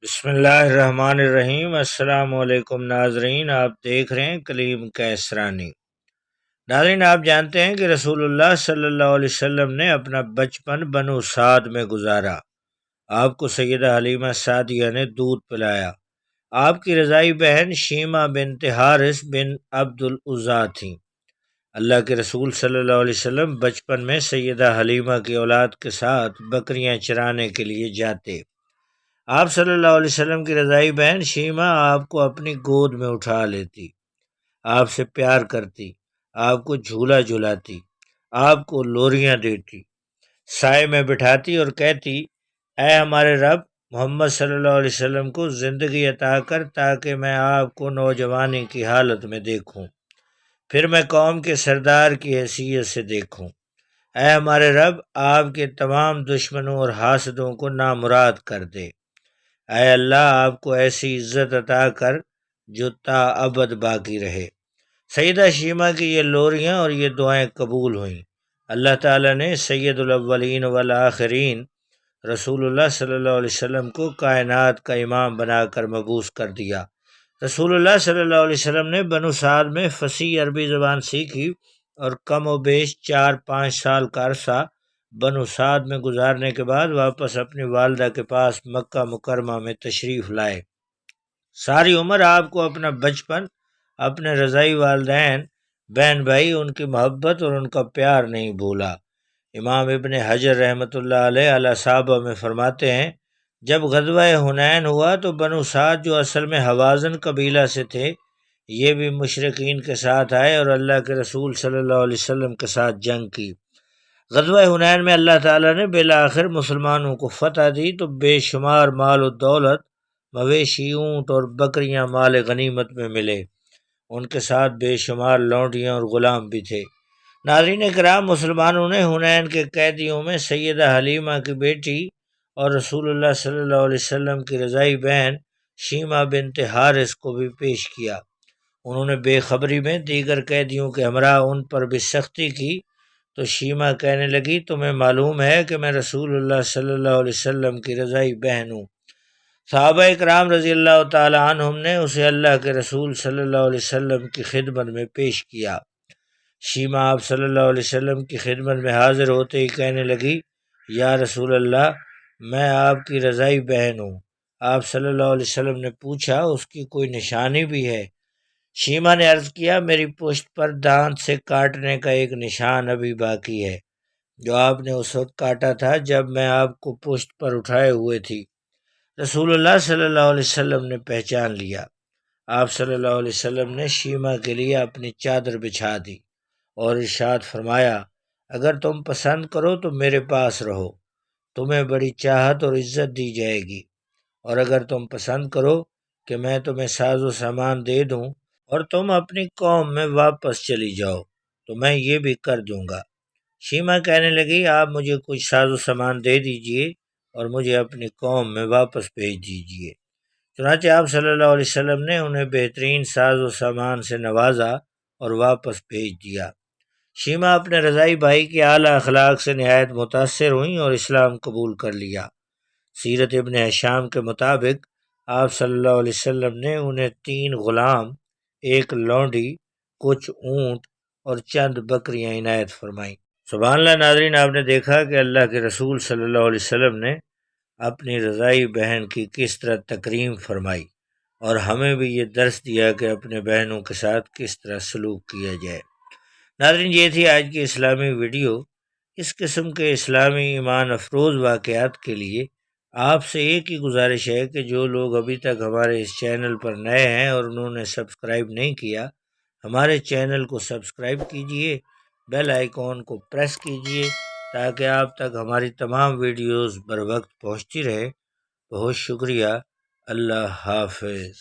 بسم اللہ الرحمن الرحیم۔ السلام علیکم ناظرین، آپ دیکھ رہے ہیں کلیم کیسرانی۔ ناظرین، آپ جانتے ہیں کہ رسول اللہ صلی اللہ علیہ وسلم نے اپنا بچپن بنو سعد میں گزارا۔ آپ کو سیدہ حلیمہ سعدیہ نے دودھ پلایا۔ آپ کی رضائی بہن شیمہ بنت حارث بن عبد العزیٰ تھیں۔ اللہ کے رسول صلی اللہ علیہ وسلم بچپن میں سیدہ حلیمہ کی اولاد کے ساتھ بکریاں چرانے کے لیے جاتے۔ آپ صلی اللہ علیہ وسلم کی رضائی بہن شیمہ آپ کو اپنی گود میں اٹھا لیتی، آپ سے پیار کرتی، آپ کو جھولا جھلاتی، آپ کو لوریاں دیتی، سائے میں بٹھاتی اور کہتی، اے ہمارے رب، محمد صلی اللہ علیہ وسلم کو زندگی عطا کر تاکہ میں آپ کو نوجوانی کی حالت میں دیکھوں، پھر میں قوم کے سردار کی حیثیت سے دیکھوں۔ اے ہمارے رب، آپ کے تمام دشمنوں اور حاسدوں کو نامراد کر دے۔ اے اللہ، آپ کو ایسی عزت عطا کر جو تا ابد باقی رہے۔ سیدہ شیمہ کی یہ لوریاں اور یہ دعائیں قبول ہوئیں۔ اللہ تعالیٰ نے سید الاولین والآخرین رسول اللہ صلی اللہ علیہ وسلم کو کائنات کا امام بنا کر مبعوث کر دیا۔ رسول اللہ صلی اللہ علیہ وسلم نے بنو سعد میں فصیح عربی زبان سیکھی اور کم و بیش 4-5 سال کا عرصہ بنو سعد میں گزارنے کے بعد واپس اپنی والدہ کے پاس مکہ مکرمہ میں تشریف لائے۔ ساری عمر آپ کو اپنا بچپن، اپنے رضائی والدین، بہن بھائی، ان کی محبت اور ان کا پیار نہیں بھولا۔ امام ابن حجر رحمۃ اللہ علیہ اعلیٰ صحابہ میں فرماتے ہیں، جب غزوہ حنین ہوا تو بنو سعد جو اصل میں حوازن قبیلہ سے تھے، یہ بھی مشرکین کے ساتھ آئے اور اللہ کے رسول صلی اللہ علیہ وسلم کے ساتھ جنگ کی۔ غزوہ حنین میں اللہ تعالیٰ نے بالآخر مسلمانوں کو فتح دی تو بے شمار مال و دولت، مویشی، اونٹ اور بکریاں مال غنیمت میں ملے۔ ان کے ساتھ بے شمار لونڈیاں اور غلام بھی تھے۔ ناظرین کرام، مسلمانوں نے حنین کے قیدیوں میں سیدہ حلیمہ کی بیٹی اور رسول اللہ صلی اللہ علیہ وسلم کی رضائی بہن شیمہ بنت حارث کو بھی پیش کیا۔ انہوں نے بے خبری میں دیگر قیدیوں کے ہمراہ ان پر بھی سختی کی تو شیمہ کہنے لگی، تمہیں معلوم ہے کہ میں رسول اللہ صلی اللہ علیہ وسلم کی رضائی بہن ہوں۔ صحابہ اکرام رضی اللہ تعالی عنہم نے اسے اللہ کے رسول صلی اللہ علیہ وسلم کی خدمت میں پیش کیا۔ شیمہ آپ صلی اللہ علیہ وسلم کی خدمت میں حاضر ہوتے ہی کہنے لگی، یا رسول اللہ، میں آپ کی رضائی بہن ہوں۔ آپ صلی اللہ علیہ وسلم نے پوچھا، اس کی کوئی نشانی بھی ہے؟ شیمہ نے عرض کیا، میری پشت پر دانت سے کاٹنے کا ایک نشان ابھی باقی ہے، جو آپ نے اس وقت کاٹا تھا جب میں آپ کو پشت پر اٹھائے ہوئے تھی۔ رسول اللہ صلی اللہ علیہ وسلم نے پہچان لیا۔ آپ صلی اللہ علیہ وسلم نے شیمہ کے لیے اپنی چادر بچھا دی اور ارشاد فرمایا، اگر تم پسند کرو تو میرے پاس رہو، تمہیں بڑی چاہت اور عزت دی جائے گی، اور اگر تم پسند کرو کہ میں تمہیں ساز و سامان دے دوں اور تم اپنی قوم میں واپس چلی جاؤ تو میں یہ بھی کر دوں گا۔ شیمہ کہنے لگی، آپ مجھے کچھ ساز و سامان دے دیجئے اور مجھے اپنی قوم میں واپس بھیج دیجئے۔ چنانچہ آپ صلی اللہ علیہ وسلم نے انہیں بہترین ساز و سامان سے نوازا اور واپس بھیج دیا۔ شیمہ اپنے رضائی بھائی کے اعلیٰ اخلاق سے نہایت متاثر ہوئیں اور اسلام قبول کر لیا۔ سیرت ابن ہشام کے مطابق آپ صلی اللہ علیہ وسلم نے انہیں 3 غلام، 1 لونڈی، کچھ اونٹ اور چند بکریاں عنایت فرمائیں۔ سبحان اللہ۔ ناظرین، آپ نے دیکھا کہ اللہ کے رسول صلی اللہ علیہ وسلم نے اپنی رضائی بہن کی کس طرح تکریم فرمائی، اور ہمیں بھی یہ درس دیا کہ اپنے بہنوں کے ساتھ کس طرح سلوک کیا جائے۔ ناظرین، یہ تھی آج کی اسلامی ویڈیو۔ اس قسم کے اسلامی ایمان افروز واقعات کے لیے آپ سے ایک ہی گزارش ہے کہ جو لوگ ابھی تک ہمارے اس چینل پر نئے ہیں اور انہوں نے سبسکرائب نہیں کیا، ہمارے چینل کو سبسکرائب کیجئے، بیل آئیکن کو پریس کیجئے تاکہ آپ تک ہماری تمام ویڈیوز بر وقت پہنچتی رہے۔ بہت شکریہ۔ اللہ حافظ۔